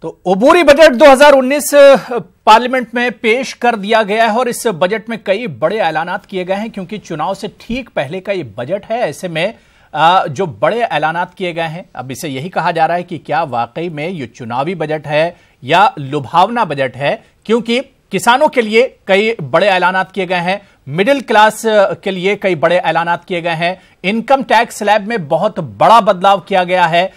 तो अबूरी budget 2019 parliament में पेश कर दिया गया है और इस बजट में कई बड़े ऐलानात किए गए हैं क्योंकि चुनाव से ठीक पहले का ये बजट है। ऐसे में जो बड़े ऐलानात किए गए हैं, अब इसे यही कहा जा रहा है कि क्या वाकई में ये चुनावी बजट है या लुभावना बजट है, क्योंकि किसानों के लिए कई बड़े ऐलानात किए गए हैं, मिडिल क्लास के लिए कई बड़े ऐलानात किए गए हैं, इनकम टैक्स स्लैब में बहुत बड़ा बदलाव किया गया है।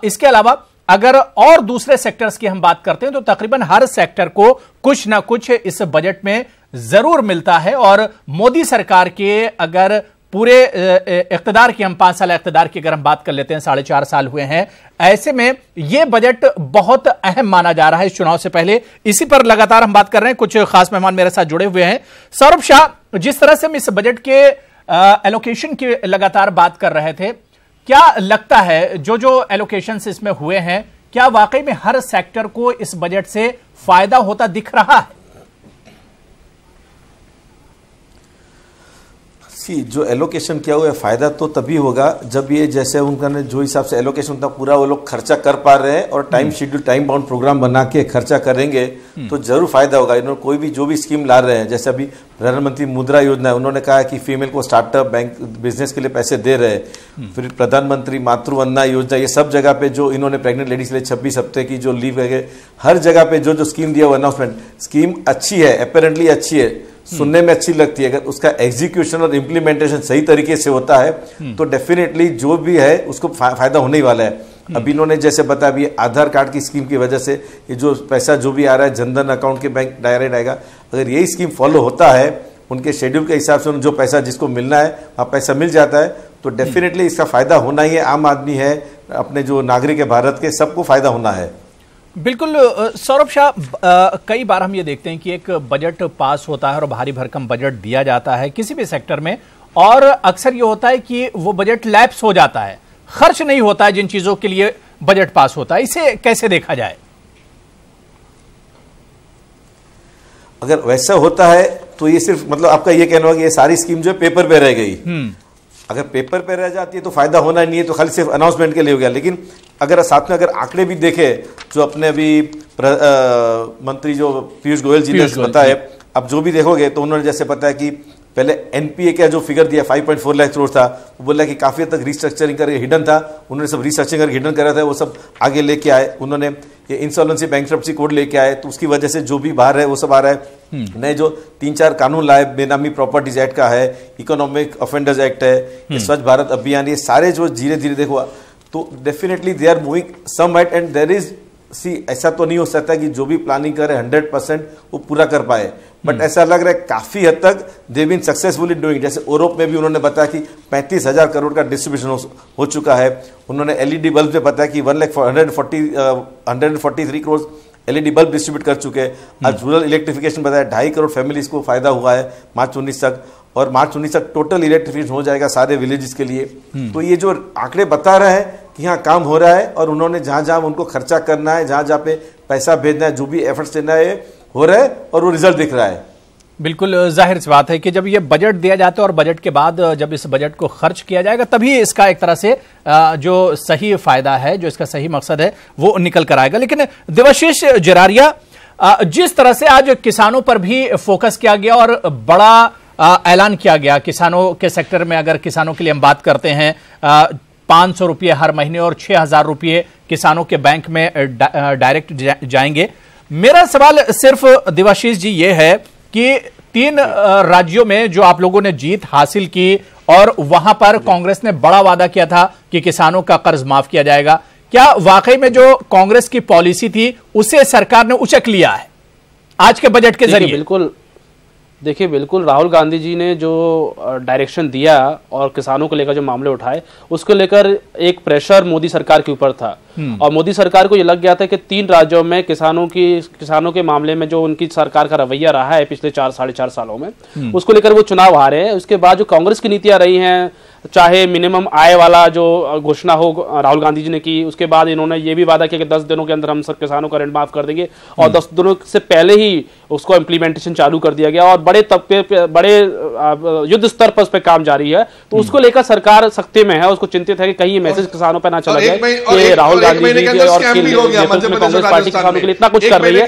इसके अलावा अगर और दूसरे सेक्टर्स की हम बात करते हैं तो तकरीबन हर सेक्टर को कुछ ना कुछ इस बजट में जरूर मिलता है। और मोदी सरकार के अगर पूरे इख्तिदार की, हम 5 साल इख्तिदार की अगर हम बात कर लेते हैं, 4.5 साल हुए हैं, ऐसे में यह बजट बहुत अहम माना जा रहा है इस चुनाव से पहले। इसी पर लगातार हम बात कर रहे हैं, कुछ खास मेहमान मेरे साथ जुड़े हुए हैं। सौरभ शाह, जिस तरह से हम इस बजट के एलोकेशन की लगातार बात कर रहे थे, क्या लगता है जो एलोकेशंस इसमें हुए हैं, क्या वाकई में हर सेक्टर को इस बजट से फायदा होता दिख रहा है? जो एलोकेशन किया हुआ है फायदा तो तभी होगा जब ये जैसे उनका ने जो हिसाब से एलोकेशन था पूरा वो लोग खर्चा कर पा रहे हैं और time schedule, time bound program बना के खर्चा करेंगे तो जरूर फायदा होगा। इन्होंने कोई भी जो भी स्कीम ला रहे हैं, जैसे अभी प्रधानमंत्री मुद्रा योजना है, उन्होंने कहा कि फीमेल को स्टार्टअप बैंक बिजनेस के लिए पैसे दे रहे हैं। फिर प्रधानमंत्री मातृवंदना योजना, ये सब जगह पे जो इन्होंने प्रेग्नेंट लेडीज के लिए 26 हफ्ते की जो लीव है, हर जगह पे जो स्कीम दिया हुआ अनाउंसमेंट, स्कीम अच्छी है, अपेरेंटली अच्छी है, सुनने में अच्छी लगती है। अगर उसका एग्जीक्यूशन और इम्प्लीमेंटेशन सही तरीके से होता है तो डेफिनेटली जो भी है उसको फायदा होने ही वाला है। अभी इन्होंने जैसे बताया, अभी आधार कार्ड की स्कीम की वजह से ये जो पैसा जो भी आ रहा है जनधन अकाउंट के बैंक डायरेक्ट आएगा। अगर यही स्कीम फॉलो होता है, उनके शेड्यूल के हिसाब से जो पैसा जिसको मिलना है वहाँ पैसा मिल जाता है, तो डेफिनेटली इसका फायदा होना ही है। आम आदमी है, अपने जो नागरिक है भारत के, सबको फायदा होना है। बिल्कुल सौरभ शाह, कई बार हम ये देखते हैं कि एक बजट पास होता है और भारी भरकम बजट दिया जाता है किसी भी सेक्टर में, और अक्सर ये होता है कि वो बजट लैप्स हो जाता है, खर्च नहीं होता है जिन चीजों के लिए बजट पास होता है। इसे कैसे देखा जाए? अगर वैसा होता है तो ये सिर्फ मतलब आपका ये कहना होगा कि ये सारी स्कीम जो है पेपर पे रह गई। अगर पेपर पे रह जाती है तो फायदा होना नहीं है, तो खाली सिर्फ अनाउंसमेंट के लिए हो गया। लेकिन अगर साथ में अगर आंकड़े भी देखे, जो अपने अभी मंत्री जो पीयूष गोयल जी ने बताया, अब जो भी देखोगे तो उन्होंने जैसे बताया कि पहले एनपीए का जो फिगर दिया 5.4 लाख करोड़ था, वो बोला कि काफी हद तक रिस्ट्रक्चरिंग करके हिडन था, उन्होंने सब रिस्ट्रक्चरिंग करके हिडन करा था, वो सब आगे लेके आए। उन्होंने ये इंसॉल्वेंसी बैंक्रप्सी कोड लेके आए, तो उसकी वजह से जो भी बाहर है वो सब आ रहा है। नए जो 3-4 कानून लाए, बेनामी प्रॉपर्टीज एक्ट का है, इकोनॉमिक ऑफेंडर्स एक्ट है, स्वच्छ भारत अभियान, ये सारे जो धीरे धीरे देखो तो definitely they are moving some right and there is ऐसा तो नहीं हो सकता कि जो भी प्लानिंग करे 100% वो पूरा कर पाए, बट ऐसा लग रहा है काफी हद तक they been successful in doing. जैसे यूरोप में भी उन्होंने बताया कि 35,000 करोड़ का डिस्ट्रीब्यूशन हो चुका है। उन्होंने एलईडी बल्ब में बताया कि 143 करोड़ एलईडी बल्ब डिस्ट्रीब्यूट कर चुके हैं। आज रूरल इलेक्ट्रिफिकेशन बताया 2.5 करोड़ फैमिलीज को फायदा हुआ है मार्च 19 तक, और मार्च 19 तक टोटल इलेक्ट्रिफिकेशन हो जाएगा सारे विलेजेस के लिए। तो ये जो आंकड़े बता रहे हैं कि यहाँ काम हो रहा है, और उन्होंने जहां जहां उनको खर्चा करना है, जहां जहां पे पैसा भेजना है, जो भी एफर्ट्स देना है हो रहा है, और वो रिजल्ट दिख रहा है। बिल्कुल जाहिर सी बात है कि जब ये बजट दिया जाता है और बजट के बाद जब इस बजट को खर्च किया जाएगा, तभी इसका एक तरह से जो सही फायदा है, जो इसका सही मकसद है, वो निकल कर आएगा। लेकिन देवाशीष जरारिया, जिस तरह से आज किसानों पर भी फोकस किया गया और बड़ा ऐलान किया गया, किसानों के सेक्टर में अगर किसानों के लिए हम बात करते हैं, 500 रुपये हर महीने और 6,000 रुपये किसानों के बैंक में डायरेक्ट जाएंगे। मेरा सवाल सिर्फ देवाशीष जी ये है कि 3 राज्यों में जो आप लोगों ने जीत हासिल की और वहां पर कांग्रेस ने बड़ा वादा किया था कि किसानों का कर्ज माफ किया जाएगा, क्या वाकई में जो कांग्रेस की पॉलिसी थी उसे सरकार ने उचक लिया है आज के बजट के जरिए? बिल्कुल राहुल गांधी जी ने जो डायरेक्शन दिया और किसानों को लेकर जो मामले उठाए, उसको लेकर एक प्रेशर मोदी सरकार के ऊपर था, और मोदी सरकार को ये लग गया था कि 3 राज्यों में किसानों के मामले में जो उनकी सरकार का रवैया रहा है पिछले 4-4.5 सालों में, उसको लेकर वो चुनाव हारे हैं। उसके बाद जो कांग्रेस की नीतियां रही हैं, चाहे मिनिमम आय वाला जो घोषणा हो राहुल गांधी जी ने की, उसके बाद इन्होंने ये भी वादा किया कि 10 दिनों के अंदर हम सब किसानों का ऋण माफ कर देंगे, और 10 दिनों से पहले ही उसको इम्प्लीमेंटेशन चालू कर दिया गया और बड़े तबके पे, बड़े युद्ध स्तर पर उस पर काम जारी है। तो उसको लेकर सरकार सख्ती में है, उसको चिंतित है कि कहीं ये मैसेज किसानों पर ना चला जाए कि राहुल गांधी जी और कांग्रेस पार्टी किसानों के लिए इतना कुछ कर रही है।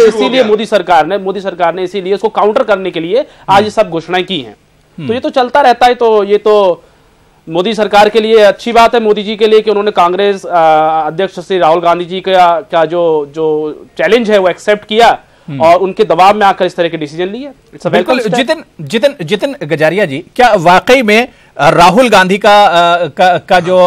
इसीलिए मोदी सरकार ने इसीलिए उसको काउंटर करने के लिए आज ये सब घोषणाएं की हैं। तो ये तो चलता रहता है। तो ये तो मोदी सरकार के लिए अच्छी बात है, मोदी जी के लिए, कि उन्होंने कांग्रेस अध्यक्ष श्री राहुल गांधी जी का जो चैलेंज है वो एक्सेप्ट किया और उनके दबाव में आकर इस तरह के डिसीजन लिए। बिल्कुल। जितिन गजारिया जी, क्या वाकई में राहुल गांधी का जो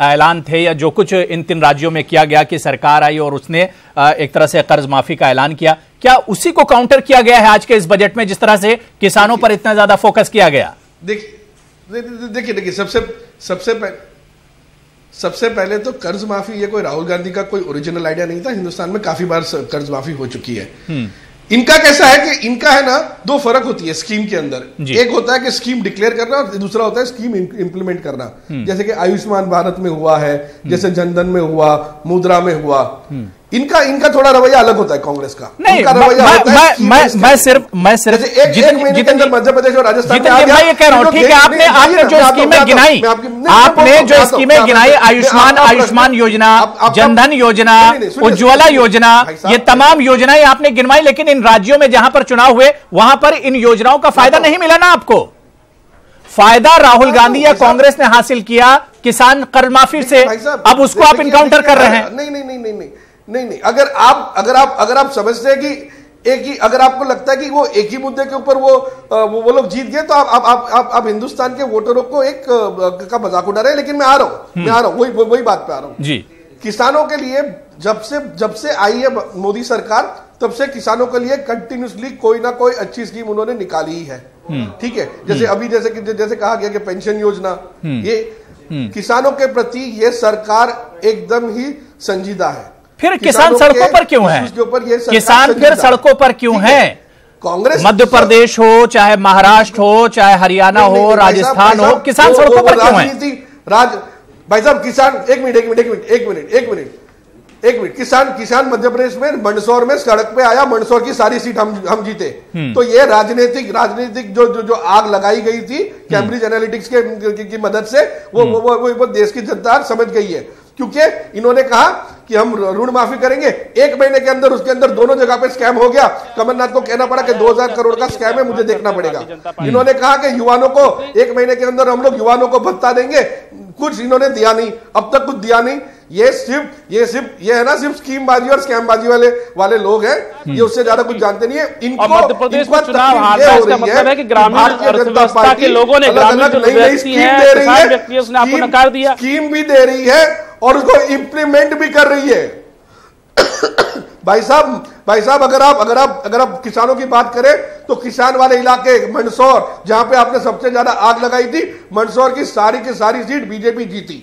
ऐलान थे या जो कुछ इन 3 राज्यों में किया गया कि सरकार आई और उसने एक तरह से कर्ज माफी का ऐलान किया, क्या उसी को काउंटर किया गया है आज के इस बजट में, जिस तरह से किसानों पर इतना ज्यादा फोकस किया गया? देखिए सबसे पहले तो कर्ज माफी ये कोई राहुल गांधी का कोई ओरिजिनल आइडिया नहीं था। हिंदुस्तान में काफी बार कर्ज माफी हो चुकी है। इनका कैसा है कि इनका है ना 2 फर्क होती है स्कीम के अंदर। एक होता है कि स्कीम डिक्लेयर करना और दूसरा होता है स्कीम इंप्लीमेंट करना। जैसे कि आयुष्मान भारत में हुआ है, जैसे जनधन में हुआ, मुद्रा में हुआ। इनका थोड़ा रवैया अलग होता है कांग्रेस का। नहीं, मैं सिर्फ मध्य प्रदेश और राजस्थान मैं ये कह रहा हूं, ठीक है, आपने जो स्कीमें गिनाई, आयुष्मान योजना, जनधन योजना, उज्ज्वला योजना, ये तमाम योजनाएं आपने गिनवाई, लेकिन इन राज्यों में जहां पर चुनाव हुए वहां पर इन योजनाओं का फायदा नहीं मिला ना आपको। फायदा राहुल गांधी या कांग्रेस ने हासिल किया किसान कर्ज माफी से, अब उसको आप इनकाउंटर कर रहे हैं। नहीं, अगर आप समझते हैं कि एक ही, अगर आपको लगता है कि वो एक ही मुद्दे के ऊपर वो लोग जीत गए, तो आप हिंदुस्तान के वोटरों को एक का मजाक उड़ा रहे हैं। लेकिन मैं आ रहा हूं वही बात पे आ रहा हूं जी। किसानों के लिए जब से आई है मोदी सरकार, तब से किसानों के लिए कंटिन्यूसली कोई ना कोई अच्छी स्कीम उन्होंने निकाली ही है। ठीक है, जैसे अभी जैसे कहा गया कि पेंशन योजना, ये किसानों के प्रति ये सरकार एकदम ही संजीदा है। फिर किसान सड़कों पर क्यों है? किसान फिर सड़कों पर क्यों है? कांग्रेस, मध्य प्रदेश हो, चाहे महाराष्ट्र हो, चाहे हरियाणा हो, राजस्थान हो, किसान सड़कों पर क्यों है? भाई साहब, किसान एक मिनट किसान मध्य प्रदेश में मंदसौर में सड़क पे आया, मंदसौर की सारी सीट हम जीते। तो ये राजनीतिक जो आग लगाई गई थी कैम्ब्रिज एनालिटिक्स की मदद से, वो देश की जनता समझ गई है। क्योंकि इन्होंने कहा कि हम ऋण माफी करेंगे, 1 महीने के अंदर उसके अंदर दोनों जगह पे स्कैम हो गया। कमलनाथ को कहना पड़ा कि 2000 करोड़ का स्कैम है, मुझे देखना पड़ेगा। इन्होंने कहा कि युवाओं को 1 महीने के अंदर हम लोग युवाओं को भत्ता देंगे, कुछ इन्होंने दिया नहीं, अब तक कुछ दिया नहीं। ये है ना सिर्फ स्कीम बाजी और स्कैम बाजी वाले लोग हैं, ये उससे ज्यादा कुछ जानते नहीं है। इनको मध्य प्रदेश में चुनाव हारना इसका मतलब है कि ग्रामीण अर्थव्यवस्था के लोगों ने नई स्कीम दे रही है, स्कीम भी दे रही है और उसको इंप्लीमेंट भी कर रही है। भाई साहब, अगर आप किसानों की बात करें तो किसान वाले इलाके मंदसौर, जहां पे आपने सबसे ज्यादा आग लगाई थी, मंदसौर की सारी सीट बीजेपी जीती।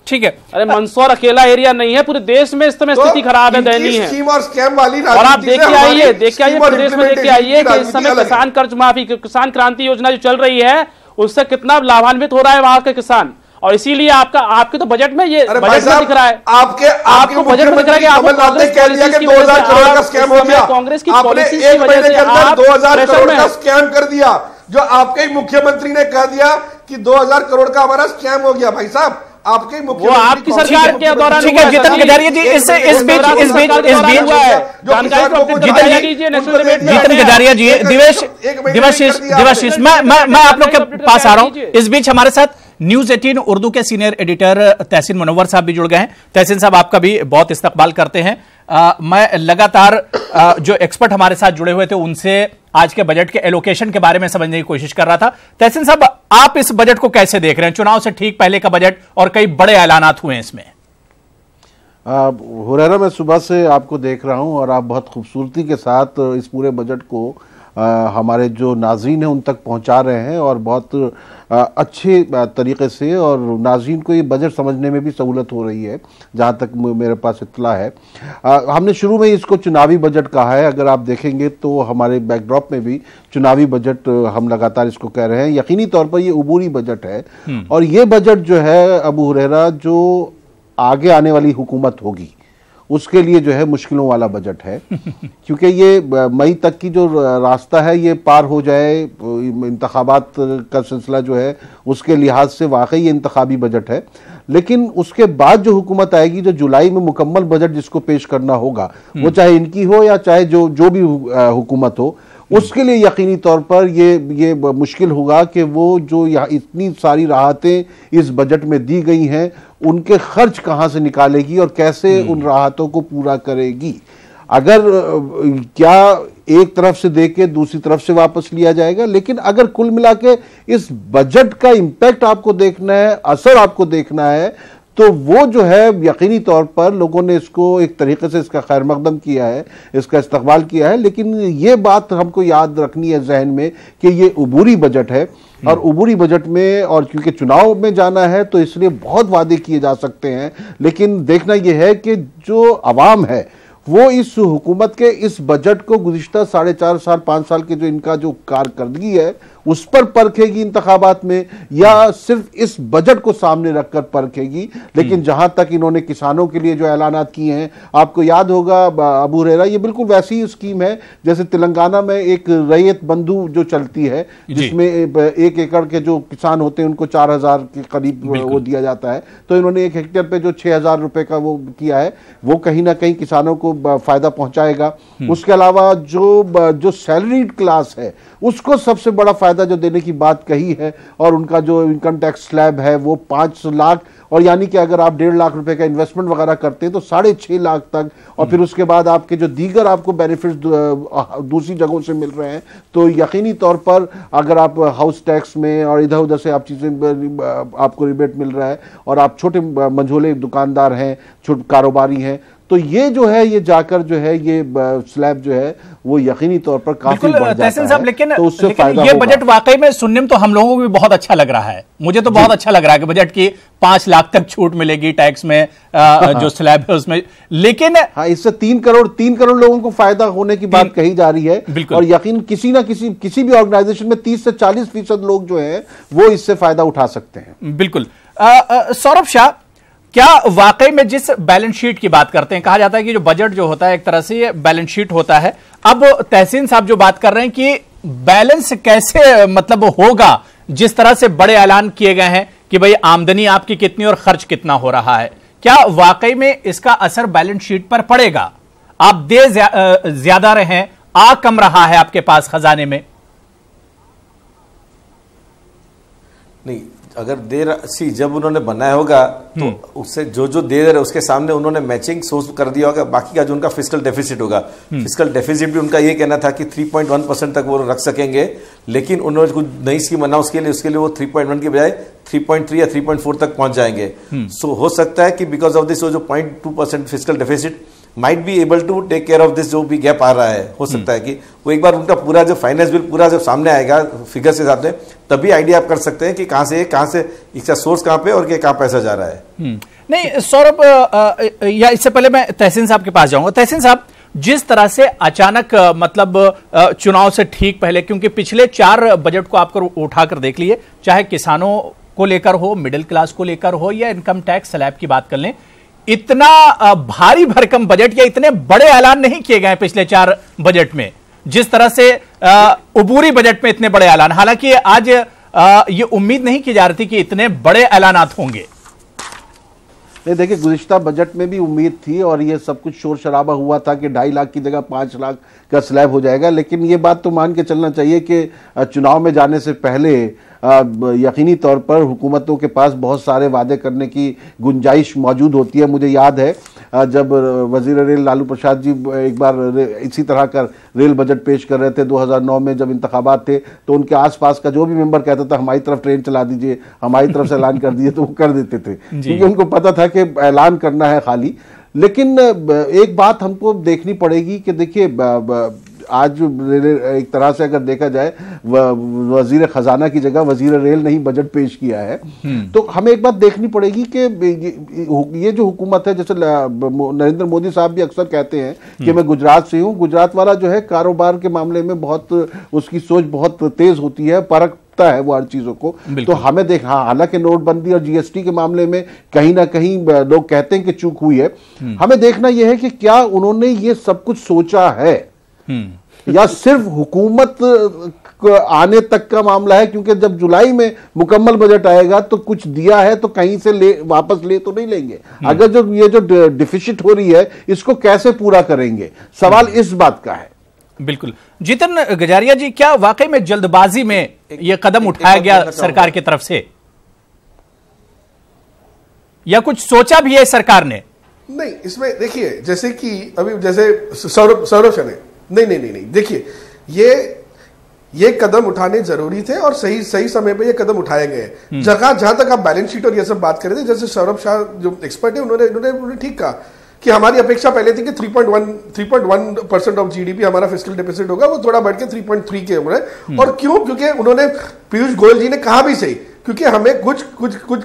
ठीक है, अरे मंदसौर अकेला एरिया नहीं है, पूरे देश में इस समय स्थिति खराब है, दयनीय है। स्कीम और स्कैम वाली और आप देखिए आइए प्रदेश में देखिए आइए कि इस समय किसान कर्ज माफी, किसान क्रांति योजना जो चल रही है, उससे कितना लाभान्वित हो रहा है वहां के किसान। और इसीलिए आपके तो बजट में ये बजट में दिख रहा है, आपको बजट में दिख रहा है कि आपको कांग्रेस की 2000 करोड़ का स्कैम हो गया, कांग्रेस की आपने पॉलिसी एक महीने के अंदर 2000 करोड़ का स्कैम कर दिया, जो आपके मुख्यमंत्री ने कह दिया कि 2000 करोड़ का हमारा स्कैम हो गया। भाई साहब, आपके वो आपकी सरकार के दौरान ठीक है। जितिन गजारिया जी, इस बीच जितिन गजारिया जी, दिवेश, मैं आप लोग के पास आ रहा हूं। इस बीच हमारे साथ न्यूज 18 उर्दू के सीनियर एडिटर तहसीन मुनव्वर साहब भी जुड़ गए हैं। तहसीन साहब, आपका भी बहुत इस्तकबाल करते हैं। मैं लगातार जो एक्सपर्ट हमारे साथ जुड़े हुए थे उनसे आज के बजट के एलोकेशन के बारे में समझने की कोशिश कर रहा था। तहसीन साहब, आप इस बजट को कैसे देख रहे हैं? चुनाव से ठीक पहले का बजट और कई बड़े ऐलानात हुए हैं इसमें। हुरैरा, मैं सुबह से आपको देख रहा हूं और आप बहुत खूबसूरती के साथ इस पूरे बजट को हमारे जो नाज़रीन हैं उन तक पहुंचा रहे हैं और बहुत अच्छे तरीके से, और नाज़रीन को ये बजट समझने में भी सहूलत हो रही है जहां तक मेरे पास इत्तला है। हमने शुरू में ही इसको चुनावी बजट कहा है। अगर आप देखेंगे तो हमारे बैकड्रॉप में भी चुनावी बजट हम लगातार इसको कह रहे हैं। यकीनी तौर पर ये अबूरी बजट है और ये बजट जो है अबू हुरैरा, जो आगे आने वाली हुकूमत होगी उसके लिए जो है मुश्किलों वाला बजट है क्योंकि ये मई तक की जो रास्ता है ये पार हो जाए, इंतखाबात का सिलसिला जो है उसके लिहाज से वाकई ये इंतखाबी बजट है। लेकिन उसके बाद जो हुकूमत आएगी, जो जुलाई में मुकम्मल बजट जिसको पेश करना होगा, वो चाहे इनकी हो या चाहे जो भी हुकूमत हो, उसके लिए यकीनी तौर पर ये मुश्किल होगा कि वो जो यहाँ इतनी सारी राहतें इस बजट में दी गई हैं उनके खर्च कहाँ से निकालेगी और कैसे उन राहतों को पूरा करेगी। अगर क्या एक तरफ से दे के दूसरी तरफ से वापस लिया जाएगा, लेकिन अगर कुल मिला के इस बजट का इंपैक्ट आपको देखना है, असर आपको देखना है, तो वो जो है यकीनी तौर पर लोगों ने इसको एक तरीके से इसका खैर मकदम किया है, इसका इस्तकबाल किया है। लेकिन ये बात हमको याद रखनी है जहन में कि ये उबूरी बजट है और उबूरी बजट में, और क्योंकि चुनाव में जाना है तो इसलिए बहुत वादे किए जा सकते हैं, लेकिन देखना यह है कि जो अवाम है वो इस हुकूमत के इस बजट को गुज़िश्ता 4.5 साल 5 साल के जो इनका जो कारकर्दगी है उस पर परखेगी इंतखाबात में, या सिर्फ इस बजट को सामने रखकर परखेगी। लेकिन जहां तक इन्होंने किसानों के लिए जो ऐलानात किए हैं, आपको याद होगा अबू हुरैरा, ये बिल्कुल वैसी ही स्कीम है जैसे तेलंगाना में एक रैयत बंधु जो चलती है, जिसमें 1 एकड़ के जो किसान होते हैं उनको 4,000 के करीब वो दिया जाता है। तो इन्होंने 1 हेक्टेयर पे जो 6,000 रुपए का वो किया है, वो कहीं ना कहीं किसानों को फायदा पहुंचाएगा। उसके अलावा जो सैलरीड क्लास है उसको सबसे बड़ा फायदा जो देने की बात कही है, और उनका जो इनकम टैक्स स्लैब है वो 5 लाख, और यानी कि अगर आप 1.5 लाख रुपए का इन्वेस्टमेंट वगैरह करते हैं तो 6.5 लाख तक, और फिर उसके बाद आपके जो दीगर आपको बेनिफिट्स दूसरी जगहों से मिल रहे हैं, तो यकीनी तौर पर अगर आप हाउस टैक्स में और इधर उधर से आप चीजें आपको रिबेट मिल रहा है, और आप छोटे मंझोले दुकानदार हैं, छोटे कारोबारी हैं, तो ये जो है ये जाकर जो है ये स्लैब जो है वो यकीनी तौर पर काफी बढ़ जाता है। लेकिन तो उससे फायदा ये होगा। बजट वाकई में सुनने में तो हम लोगों को भी बहुत अच्छा लग रहा है, मुझे तो बहुत अच्छा लग रहा है कि बजट की 5 लाख तक छूट मिलेगी टैक्स में, जो स्लैब है उसमें। लेकिन हाँ, इससे 3 करोड़ लोगों को फायदा होने की बात कही जा रही है, और यकीन किसी भी ऑर्गेनाइजेशन में 30 से 40% लोग जो है वो इससे फायदा उठा सकते हैं। बिल्कुल। सौरभ शाह, क्या वाकई में जिस बैलेंस शीट की बात करते हैं, कहा जाता है कि जो बजट जो होता है एक तरह से ये बैलेंस शीट होता है, अब तहसीन साहब जो बात कर रहे हैं कि बैलेंस कैसे मतलब होगा, जिस तरह से बड़े ऐलान किए गए हैं कि भाई आमदनी आपकी कितनी और खर्च कितना हो रहा है, क्या वाकई में इसका असर बैलेंस शीट पर पड़ेगा? आप दे ज्यादा रहे, आ कम रहा है आपके पास खजाने में? नहीं, अगर जब उन्होंने बनाया होगा तो उससे जो दे रहे उसके सामने उन्होंने मैचिंग सोर्स कर दिया होगा। बाकी का जो उनका फिस्कल डेफिसिट होगा, फिस्कल डेफिसिट भी उनका ये कहना था कि 3.1% तक वो रख सकेंगे, लेकिन उन्होंने कुछ नई स्कीम बनाई उसके लिए वो 3.1 की बजाय 3.3 या 3.4 तक पहुंच जाएंगे। सो हो सकता है कि बिकॉज ऑफ दिस वो जो 0.2% fiscal deficit might be able to take care of this जो भी गैप आ रहा है। हो सकता है कि वो एक बार उनका पूरा जो फाइनेंस बिल पूरा जब सामने आएगा फिगर के हिसाब से, तभी आइडिया आप कर सकते हैं कि कहां से इसका सोर्स कहां पे और कहां पैसा जा रहा है। नहीं सौरभ, या इससे पहले मैं तहसीन साहब के पास जाऊंगा। तहसीन साहब, जिस तरह से अचानक मतलब चुनाव से ठीक पहले, क्योंकि पिछले 4 बजट को आप उठाकर देख लिए, चाहे किसानों को लेकर हो, मिडिल क्लास को लेकर हो, या इनकम टैक्स स्लैब की बात कर लें, इतना भारी भरकम बजट या इतने बड़े ऐलान नहीं किए गए पिछले 4 बजट में, जिस तरह से उबूरी बजट में इतने बड़े ऐलान। हालांकि आज ये उम्मीद नहीं की जा रही थी कि इतने बड़े ऐलानात होंगे। देखिए, गुज़िश्ता बजट में भी उम्मीद थी और ये सब कुछ शोर शराबा हुआ था कि 2.5 लाख की जगह 5 लाख का स्लैब हो जाएगा, लेकिन ये बात तो मान के चलना चाहिए कि चुनाव में जाने से पहले यकीनी तौर पर हुकूमतों के पास बहुत सारे वादे करने की गुंजाइश मौजूद होती है। मुझे याद है जब वजीर रेल लालू प्रसाद जी एक बार इसी तरह का रेल बजट पेश कर रहे थे 2009 में, जब इंतखाबात थे, तो उनके आसपास का जो भी मेंबर कहता था हमारी तरफ ट्रेन चला दीजिए, हमारी तरफ से ऐलान कर दीजिए, तो वो कर देते थे, क्योंकि उनको पता था कि ऐलान करना है खाली। लेकिन एक बात हमको देखनी पड़ेगी कि देखिए, आज एक तरह से अगर देखा जाए वजीर खजाना की जगह वजीर रेल ने ही बजट पेश किया है, तो हमें एक बात देखनी पड़ेगी कि ये जो हुकूमत है, जैसे नरेंद्र मोदी साहब भी अक्सर कहते हैं कि मैं गुजरात से हूँ, गुजरात वाला जो है कारोबार के मामले में बहुत उसकी सोच बहुत तेज होती है, परख देखता है वो हर चीजों को। तो हमें हालांकि नोटबंदी और जीएसटी के मामले में कहीं ना कहीं लोग कहते हैं कि चूक हुई है, हमें देखना यह है कि क्या उन्होंने ये सब कुछ सोचा है या सिर्फ हुकूमत आने तक का मामला है, क्योंकि जब जुलाई में मुकम्मल बजट आएगा तो कुछ दिया है तो कहीं से वापस ले तो नहीं लेंगे। अगर ये जो डिफिसिट हो रही है इसको कैसे पूरा करेंगे, सवाल इस बात का है। बिल्कुल। जितिन गजारिया जी, क्या वाकई में जल्दबाजी में यह कदम उठाया गया सरकार की तरफ से, या कुछ सोचा भी है सरकार ने? नहीं, इसमें देखिए, जैसे कि अभी जैसे सौरभ शने नहीं, देखिए ये कदम उठाने जरूरी थे और सही समय पे ये कदम उठाए गए। जहां तक आप बैलेंस शीट और ये सब बात कर रहे थे, जैसे सौरभ शाह जो एक्सपर्ट है उन्होंने ठीक कहा कि हमारी अपेक्षा पहले थी कि 3.1% ऑफ जीडीपी हमारा फिस्कल डेफिसिट होगा, वो थोड़ा बढ़ के 3.3 के हो रहा है। और क्यों? क्योंकि उन्होंने, पीयूष गोयल जी ने कहा भी सही, क्योंकि हमें कुछ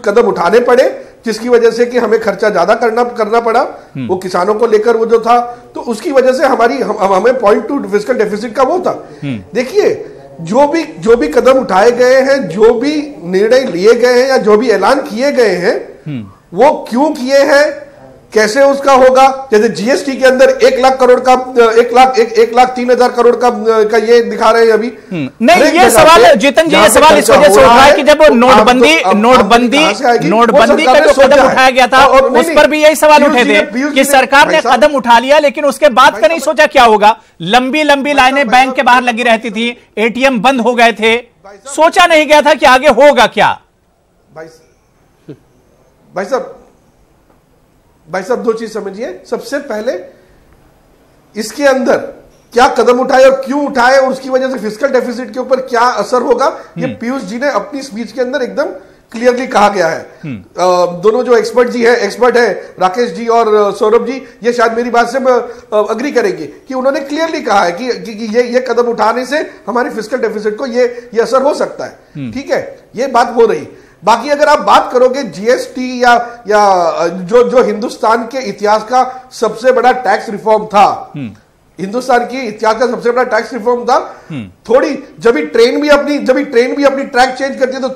कदम उठाने पड़े जिसकी वजह से कि हमें खर्चा ज्यादा करना पड़ा, वो किसानों को लेकर वो जो था, तो उसकी वजह से हमें 0.2 फिस्कल डेफिसिट का वो था। देखिए, जो भी कदम उठाए गए हैं, जो भी निर्णय लिए गए हैं या जो भी ऐलान किए गए हैं, वो क्यों किए हैं, कैसे उसका होगा। जैसे जीएसटी के अंदर 1 लाख करोड़ का 1,03,000 करोड़ का ये दिखा रहे हैं अभी। नहीं, ये सवाल जितन जी, ये सवाल इस वजह से उठ रहा है कि जब वो नोटबंदी का जो कदम उठाया गया था उस पर भी यही सवाल उठे थे कि सरकार ने कदम उठा लिया लेकिन उसके बाद का नहीं सोचा क्या होगा। लंबी लाइनें बैंक के बाहर लगी रहती थी, एटीएम बंद हो गए थे, सोचा नहीं गया था कि आगे होगा क्या। भाई साहब, 2 चीज समझिए। सबसे पहले इसके अंदर क्या कदम उठाए और क्यों उठाए और उसकी वजह से फिस्कल डेफिसिट के ऊपर क्या असर होगा, ये पीयूष जी ने अपनी स्पीच के अंदर एकदम क्लियरली कहा गया है। दोनों जो एक्सपर्ट है राकेश जी और सौरभ जी, ये शायद मेरी बात से अग्री करेंगे कि उन्होंने क्लियरली कहा है कि ये कदम उठाने से हमारी फिस्कल डेफिसिट को ये असर हो सकता है। ठीक है, ये बात हो रही। बाकी अगर आप बात करोगे जीएसटी या जो हिंदुस्तान के इतिहास का सबसे बड़ा टैक्स रिफॉर्म था, हिंदुस्तान की इतिहास का सबसे बड़ा टैक्स रिफॉर्म था, थोड़ी जब भी ट्रेन भी अपनी ट्रैक चेंज करती है तो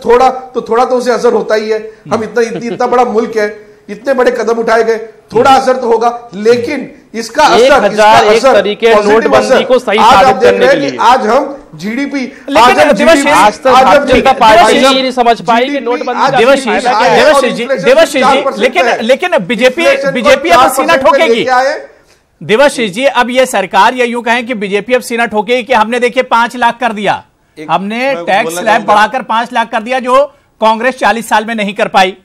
थोड़ा तो उसे असर होता ही है। हम इतना बड़ा मुल्क है, इतने बड़े कदम उठाए गए, थोड़ा असर तो होगा, लेकिन इसका असर तरीके नोटबंदी को सही साबित करने के लिए आज हम जीडीपी समझ पाई कि नोटबंदी। लेकिन बीजेपी अब सीना ठोकेगी। देवाशीष जी, अब ये सरकार ये यूं कहें कि बीजेपी अब सीना ठोकेगी कि हमने देखिए 5 लाख कर दिया, हमने टैक्स स्लैब बढ़ाकर 5 लाख कर दिया जो कांग्रेस 40 साल में नहीं कर पाई।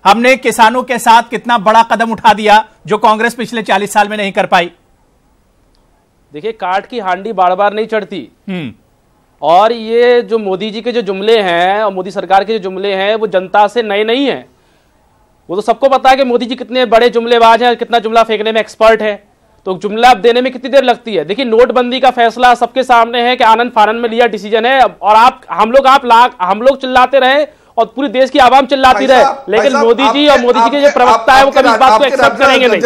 हमने किसानों के साथ कितना बड़ा कदम उठा दिया जो कांग्रेस पिछले 40 साल में नहीं कर पाई। देखिए, काट की हांडी बार बार नहीं चढ़ती। और ये जो मोदी जी के जो जुमले हैं और मोदी सरकार के जो जुमले हैं वो जनता से नए नहीं है। वो तो सबको पता है कि मोदी जी कितने बड़े जुमलेबाज हैं, कितना जुमला फेंकने में एक्सपर्ट है। तो जुमला देने में कितनी देर लगती है। देखिए, नोटबंदी का फैसला सबके सामने है कि आनंद फानंद में लिया डिसीजन है, और हम लोग चिल्लाते रहे और पूरे देश की आवाम चिल्लाती रहे, लेकिन मोदी जी और मोदी जी के जो प्रवक्ता है वो कभी इस बात को एक्सेप्ट करेंगे नहीं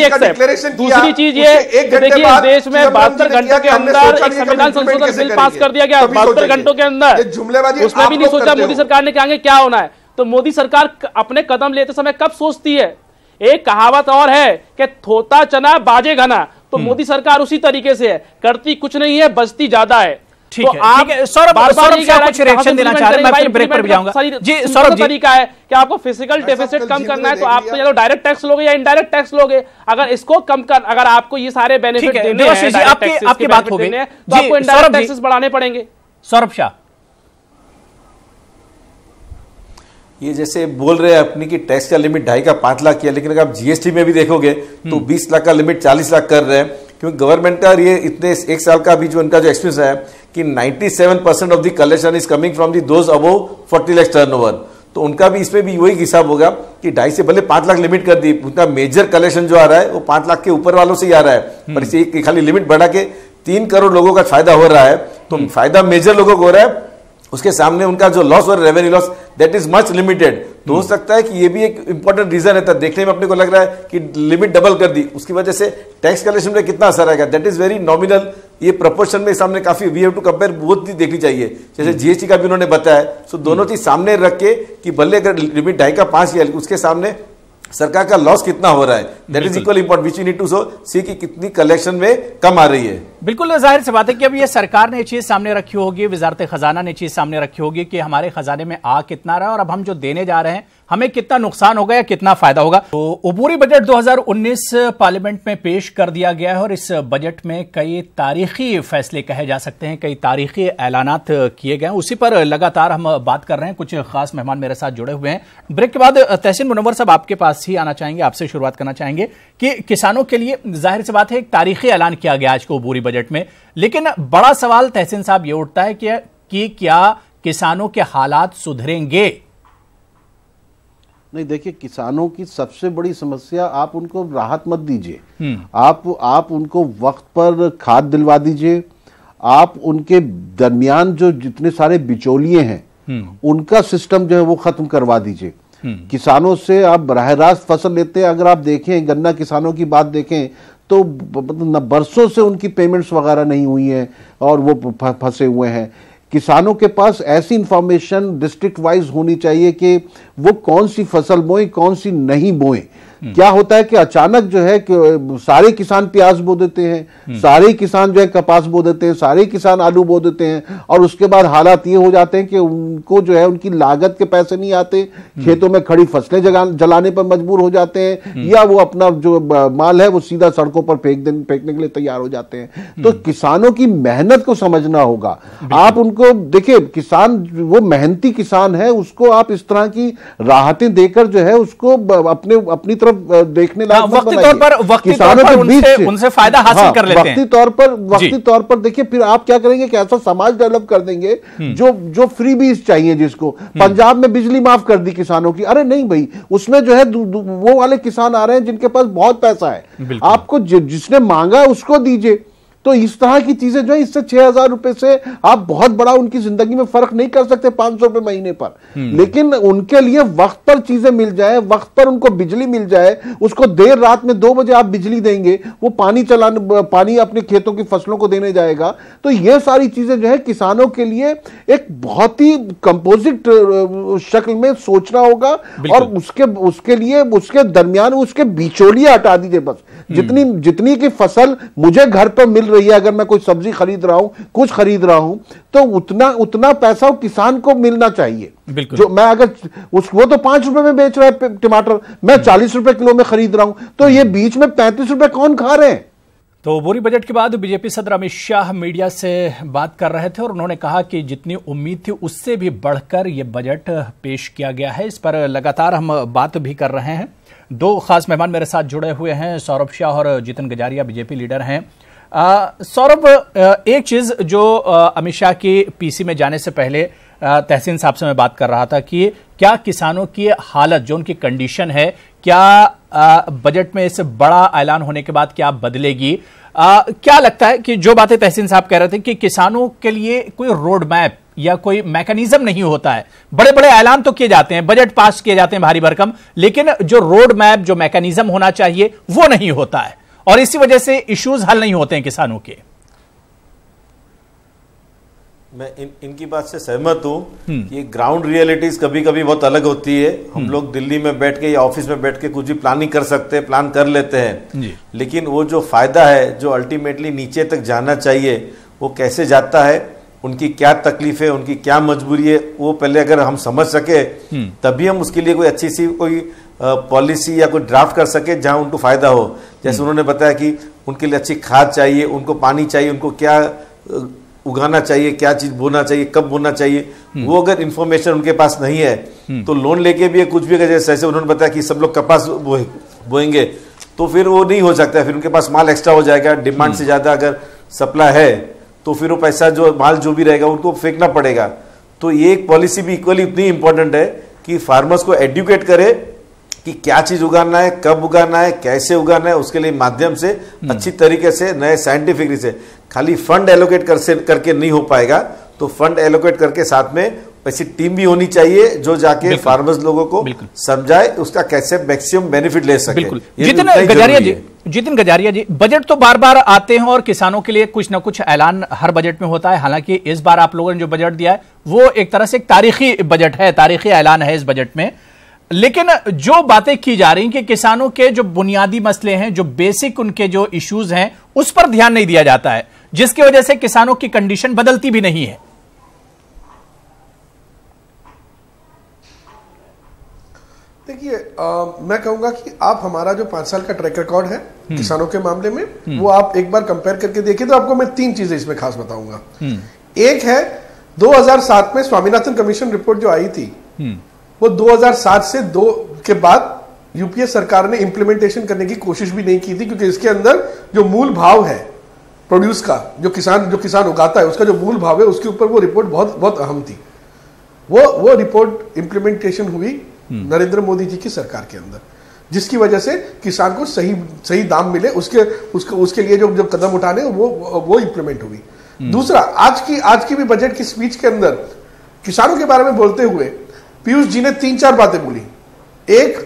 एक्सेप्ट। दूसरी चीज ये, देखिए, देश में 72 घंटों के अंदर एक संविधान संशोधन बिल पास कर दिया गया, 72 घंटों के अंदर। उसमें भी नहीं सोचा मोदी सरकार ने कि आगे क्या होना है। तो मोदी सरकार अपने कदम लेते समय कब सोचती है। एक कहावत और है कि थोता चना बाजे घना, तो मोदी सरकार उसी तरीके से है, करती कुछ नहीं है, बचती ज्यादा है। ठीक है, सौरभ कुछ रिएक्शन देना चाह रहे हैं, मैं फिर ब्रेक पर भी जाऊंगा। जी सौरभ, तरीका है कि आपको फिजिकल डेफिसिट कम करना है तो आप तो या तो डायरेक्ट टैक्स लोगे या इनडायरेक्ट टैक्स लोगे। अगर इसको कम कर, अगर आपको ये सारे बेनिफिट देने हैं, आपकी बात हो गई, तो आपको इनडायरेक्ट टैक्सेस बढ़ाने पड़ेंगे। सौरभ शाह, ये जैसे बोल रहे हैं अपनी कि टैक्स का लिमिट 2.5 का 5 लाख किया, लेकिन अगर आप जीएसटी में भी देखोगे तो 20 लाख का लिमिट 40 लाख कर रहे हैं, क्योंकि गवर्नमेंट का ये इतने 1 साल का भी जो उनका जो एक्सपीरियंस है कि 97% of the collection is coming from the those above 40 lakh turnover. तो उनका भी इसमें भी वही हिसाब होगा कि 2.5 से भले 5 लाख लिमिट कर दी, उनका मेजर कलेक्शन जो आ रहा है वो 5 लाख के ऊपर वालों से ही आ रहा है, पर इसे खाली लिमिट बढ़ा के 3 करोड़ लोगों का फायदा हो रहा है। तो फायदा मेजर लोगों को हो रहा है, उसके सामने उनका जो लॉस और revenue loss that is much limited. तो हो सकता है कि ये भी एक इंपॉर्टेंट रीजन है। देखने में अपने को लग रहा है कि लिमिट डबल कर दी, उसकी वजह से टैक्स कलेक्शन में कितना असर आएगा दैट इज वेरी नॉमिनल ये प्रोपोर्शन में सामने काफी वी हैव टू कंपेयर, बहुत चीज देखनी चाहिए। जैसे जीएसटी का भी उन्होंने बताया, सो दोनों चीज सामने रख के कि भले अगर लिमिट 2.5 का 5 या उसके सामने सरकार का लॉस कितना हो रहा है, that is equal important which we need to see कि कितनी कलेक्शन में कम आ रही है। बिल्कुल जाहिर सी बात है कि अब ये सरकार ने चीज सामने रखी होगी, वजारत खजाना ने चीज सामने रखी होगी कि हमारे खजाने में आ कितना रहा है और अब हम जो देने जा रहे हैं हमें कितना नुकसान होगा या कितना फायदा होगा। तो अबूरी बजट 2019 पार्लियामेंट में पेश कर दिया गया है और इस बजट में कई तारीखी फैसले कहे जा सकते हैं, कई तारीखी ऐलानात किए गए हैं। उसी पर लगातार हम बात कर रहे हैं। कुछ खास मेहमान मेरे साथ जुड़े हुए हैं। ब्रेक के बाद तहसीन मुनव्वर साहब आपके पास ही आना चाहेंगे, आपसे शुरुआत करना चाहेंगे कि किसानों के लिए जाहिर सी बात है एक तारीखी ऐलान किया गया आज को अबूरी बजट में, लेकिन बड़ा सवाल तहसीन साहब ये उठता है कि क्या किसानों के हालात सुधरेंगे? नहीं, देखिए, किसानों की सबसे बड़ी समस्या, आप उनको राहत मत दीजिए, आप उनको वक्त पर खाद दिलवा दीजिए, आप उनके दरमियान जो जितने सारे बिचौलिए हैं उनका सिस्टम जो है वो खत्म करवा दीजिए। किसानों से आप बराह रास्त फसल लेते हैं। अगर आप देखें गन्ना किसानों की बात देखें तो बरसों से उनकी पेमेंट्स वगैरह नहीं हुई हैं और वो फंसे हुए हैं। किसानों के पास ऐसी इंफॉर्मेशन डिस्ट्रिक्ट वाइज होनी चाहिए कि वो कौन सी फसल बोएं, कौन सी नहीं बोएं। क्या होता है कि अचानक जो है कि सारे किसान प्याज बो देते हैं, सारे किसान जो है कपास बो देते हैं, सारे किसान आलू बो देते हैं और उसके बाद हालात ये हो जाते हैं कि उनको जो है उनकी लागत के पैसे नहीं आते, खेतों में खड़ी फसलें जलाने पर मजबूर हो जाते हैं या वो अपना जो माल है वो सीधा सड़कों पर फेंकने के लिए तैयार हो जाते हैं। तो किसानों की मेहनत को समझना होगा। आप उनको देखिए, किसान वो मेहनती किसान है, उसको आप इस तरह की राहतें देकर जो है उसको अपनी तरफ देखने लायक वक्ती तौर पर उनसे फायदा हासिल कर लेते हैं। वक्ती तौर पर देखिए, फिर आप क्या करेंगे कि ऐसा समाज डेवलप कर देंगे जो फ्रीबीज चाहिए, जिसको पंजाब में बिजली माफ कर दी किसानों की। अरे नहीं भाई, उसमें जो है वो वाले किसान आ रहे हैं जिनके पास बहुत पैसा है, आपको जिसने मांगा उसको दीजिए। तो इस तरह की चीजें जो है, इससे 6,000 रुपए से आप बहुत बड़ा उनकी जिंदगी में फर्क नहीं कर सकते 500 रुपए महीने पर, लेकिन उनके लिए वक्त पर चीजें मिल जाए, वक्त पर उनको बिजली मिल जाए, उसको देर रात में 2 बजे आप बिजली देंगे, वो पानी अपने खेतों की फसलों को देने जाएगा। तो ये सारी चीजें जो है किसानों के लिए एक बहुत ही कंपोजिट शक्ल में सोचना होगा और उसके लिए उसके दरमियान उसके बिचौलियां हटा दीजिए। बस जितनी की फसल मुझे घर पर मिल रही है, अगर मैं कोई सब्जी खरीद रहा हूं, कुछ खरीद रहा हूं, तो उतना पैसा किसान को मिलना चाहिए। जो मैं अगर वो तो 5 रुपए में बेच रहा है टमाटर, मैं 40 रुपए किलो में खरीद रहा हूं, तो ये बीच में 35 रुपए कौन खा रहे हैं? तो अबूरी बजट के बाद बीजेपी सदर अमित शाह मीडिया से बात कर रहे थे और उन्होंने कहा कि जितनी उम्मीद थी उससे भी बढ़कर यह बजट पेश किया गया है। इस पर लगातार हम बात भी कर रहे हैं। 2 खास मेहमान मेरे साथ जुड़े हुए हैं, सौरभ शाह और जितिन गजारिया, बीजेपी लीडर हैं। सौरभ, एक चीज जो अमित शाह की पीसी में जाने से पहले तहसीन साहब से मैं बात कर रहा था कि क्या किसानों की हालत, जो उनकी कंडीशन है, क्या बजट में इससे बड़ा ऐलान होने के बाद क्या बदलेगी? क्या लगता है कि जो बातें तहसीन साहब कह रहे थे कि किसानों के लिए कोई रोड मैप या कोई मैकेनिज्म नहीं होता है, बड़े बड़े ऐलान तो किए जाते हैं, बजट पास किए जाते हैं भारी भरकम, लेकिन जो रोड मैप, जो मैकेनिज्म होना चाहिए वो नहीं होता है और इसी वजह से इश्यूज हल नहीं होते हैं किसानों के। मैं इनकी बात से सहमत हूं कि ग्राउंड रियलिटीज कभी कभी बहुत अलग होती है। हम लोग दिल्ली में बैठ के या ऑफिस में बैठ के कुछ भी प्लानिंग कर सकते हैं, प्लान कर लेते हैं, लेकिन वो जो फायदा है, जो अल्टीमेटली नीचे तक जाना चाहिए, वो कैसे जाता है, उनकी क्या तकलीफ है, उनकी क्या मजबूरी है, वो पहले अगर हम समझ सके तभी हम उसके लिए कोई अच्छी सी कोई पॉलिसी या कोई ड्राफ्ट कर सके जहां उनको फायदा हो। जैसे उन्होंने बताया कि उनके लिए अच्छी खाद चाहिए, उनको पानी चाहिए, उनको क्या उगाना चाहिए, क्या चीज बोना चाहिए, कब बोना चाहिए, वो अगर इंफॉर्मेशन उनके पास नहीं है तो लोन लेके भी कुछ भी, जैसे उन्होंने बताया कि सब लोग कपास बोएंगे तो फिर वो नहीं हो सकता, फिर उनके पास माल एक्स्ट्रा हो जाएगा, डिमांड से ज्यादा अगर सप्लाई है तो फिर वो पैसा जो माल जो भी रहेगा उनको फेंकना पड़ेगा। तो ये एक पॉलिसी भी इक्वली उतनी इंपॉर्टेंट है कि फार्मर्स को एडुकेट करे कि क्या चीज उगाना है, कब उगाना है, कैसे उगाना है, उसके लिए माध्यम से अच्छी तरीके से नए साइंटिफिक से खाली फंड एलोकेट करके नहीं हो पाएगा। तो फंड एलोकेट करके साथ में वैसी टीम भी होनी चाहिए जो जाके फार्मर्स लोगों को समझाए, उसका कैसे मैक्सिमम बेनिफिट ले सके। बिल्कुल। जितिन गजारिया जी, बजट तो बार बार आते हैं और किसानों के लिए कुछ ना कुछ ऐलान हर बजट में होता है। हालांकि इस बार आप लोगों ने जो बजट दिया है वो एक तरह से एक तारीखी बजट है, तारीखी ऐलान है इस बजट में। लेकिन जो बातें की जा रही हैं कि किसानों के जो बुनियादी मसले हैं, जो बेसिक उनके जो इश्यूज हैं, उस पर ध्यान नहीं दिया जाता है, जिसकी वजह से किसानों की कंडीशन बदलती भी नहीं है। देखिए, मैं कहूंगा कि आप हमारा जो 5 साल का ट्रैक रिकॉर्ड है किसानों के मामले में, वो आप एक बार कंपेयर करके देखिए तो आपको मैं 3 चीजें इसमें खास बताऊंगा। एक है 2007 में स्वामीनाथन कमीशन रिपोर्ट जो आई थी, वो 2007 से 2 के बाद यूपीए सरकार ने इंप्लीमेंटेशन करने की कोशिश भी नहीं की थी, क्योंकि इसके अंदर जो मूल भाव है प्रोड्यूस का, जो किसान उगाता है उसका जो मूल भाव है, उसके ऊपर वो रिपोर्ट बहुत बहुत अहम थी। वो रिपोर्ट इंप्लीमेंटेशन हुई नरेंद्र मोदी जी की सरकार के अंदर, जिसकी वजह से किसान को सही दाम मिले, उसके लिए जो कदम उठाने वो इंप्लीमेंट हुई। दूसरा, आज की भी बजट की स्पीच के अंदर किसानों के बारे में बोलते हुए पीयूष जी ने 3-4 बातें बोली। एक,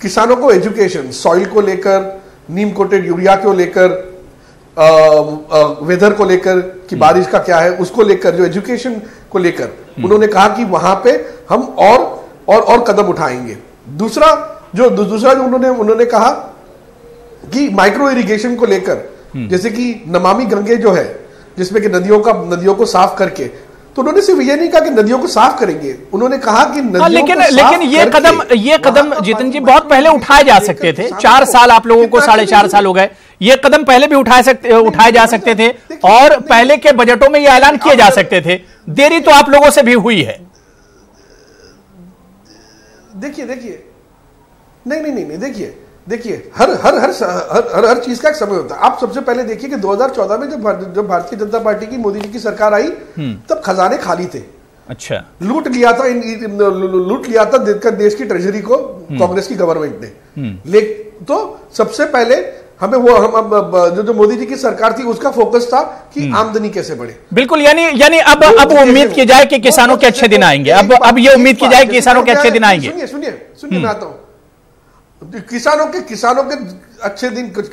किसानों को एजुकेशन, सॉइल को लेकर, नीम कोटेड यूरिया को लेकर, वेदर को लेकर कि बारिश का क्या है, उसको लेकर, जो एजुकेशन को लेकर उन्होंने कहा कि वहां पे हम और कदम उठाएंगे। दूसरा जो उन्होंने कहा कि माइक्रो इरिगेशन को लेकर, जैसे कि नमामि गंगे जो है, जिसमें कि नदियों को साफ करके, तो उन्होंने सिर्फ ये नहीं कहा कि नदियों को साफ करेंगे, उन्होंने कहा कि नदियों लेकिन ये कदम जितिन जी बहुत पहले उठाए जा सकते थे। 4 साल आप लोगों को, 4.5 साल हो गए, ये कदम पहले भी उठाए जा सकते थे और पहले के बजटों में ये ऐलान किए जा सकते थे। देरी तो आप लोगों से भी हुई है। देखिए नहीं, देखिए हर चीज का एक समय होता है। आप सबसे पहले देखिए कि 2014 में जब भारतीय जनता पार्टी की, मोदी जी की सरकार आई, तब खजाने खाली थे। अच्छा, लूट लिया था देश की ट्रेजरी को कांग्रेस की गवर्नमेंट ने। तो सबसे पहले जो मोदी जी की सरकार थी, उसका फोकस था कि आमदनी कैसे बढ़े। बिल्कुल, यानी अब उम्मीद की जाए कि किसानों के अच्छे दिन आएंगे। अब ये उम्मीद की जाए कि किसानों के अच्छे दिन आएंगे। सुनिए मैं आता हूं। किसानों के अच्छे दिन, सिर्फ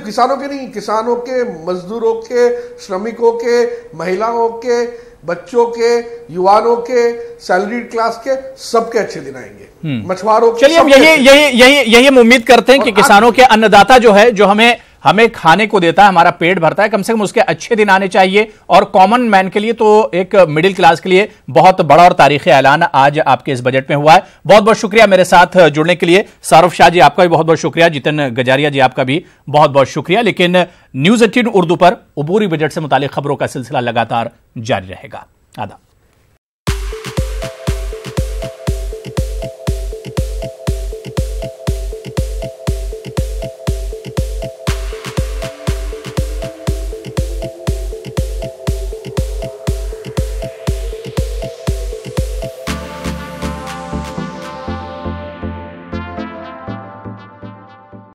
किसानों के नहीं, किसानों के, मजदूरों के, श्रमिकों के, महिलाओं के, बच्चों के, युवाओं के, सैलरीड क्लास के, सबके अच्छे दिन आएंगे, मछुआरों के। चलिए, यही हम उम्मीद करते हैं कि किसानों के अन्नदाता जो है, जो हमें खाने को देता है, हमारा पेट भरता है, कम से कम उसके अच्छे दिन आने चाहिए। और कॉमन मैन के लिए, तो एक मिडिल क्लास के लिए बहुत बड़ा और तारीखी ऐलान आज आपके इस बजट में हुआ है। बहुत बहुत शुक्रिया मेरे साथ जुड़ने के लिए। सौरभ शाह जी, आपका भी बहुत बहुत शुक्रिया। जितिन गजारिया जी, आपका भी बहुत बहुत शुक्रिया। लेकिन न्यूज़ 18 उर्दू पर अबूरी बजट से मुतालिक खबरों का सिलसिला लगातार जारी रहेगा। आदाब।